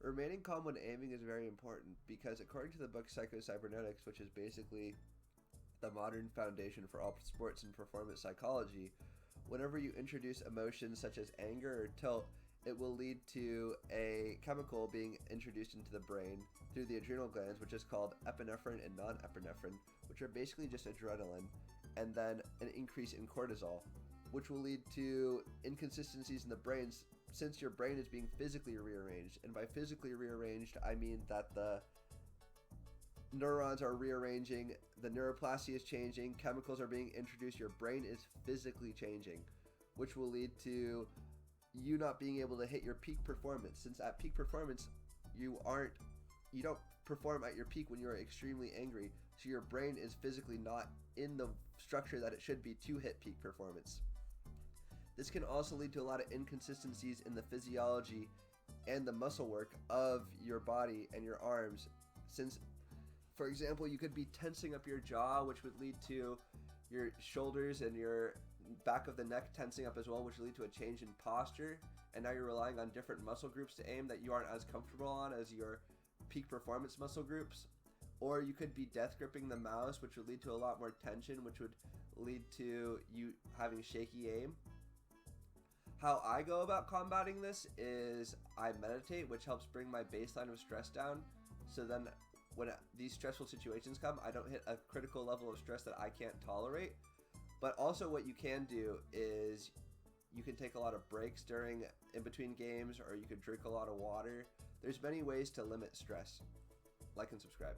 Remaining calm when aiming is very important because according to the book Psycho-Cybernetics, which is basically the modern foundation for all sports and performance psychology, whenever you introduce emotions such as anger or tilt, it will lead to a chemical being introduced into the brain through the adrenal glands, which is called epinephrine and non-epinephrine, which are basically just adrenaline, and then an increase in cortisol, which will lead to inconsistencies in the brain since your brain is being physically rearranged. And by physically rearranged, I mean that the neurons are rearranging, the neuroplasty is changing, chemicals are being introduced, your brain is physically changing, which will lead to you not being able to hit your peak performance, since at peak performance you don't perform at your peak when you are extremely angry, so your brain is physically not in the structure that it should be to hit peak performance. This can also lead to a lot of inconsistencies in the physiology and the muscle work of your body and your arms, since, for example, you could be tensing up your jaw, which would lead to your shoulders and your back of the neck tensing up as well, which will lead to a change in posture, and now you're relying on different muscle groups to aim that you aren't as comfortable on as your peak performance muscle groups. Or you could be death gripping the mouse, which would lead to a lot more tension, which would lead to you having shaky aim. How I go about combating this is I meditate, which helps bring my baseline of stress down, so then when these stressful situations come, I don't hit a critical level of stress that I can't tolerate. But also what you can do is you can take a lot of breaks in between games, or you could drink a lot of water. There's many ways to limit stress. Like and subscribe.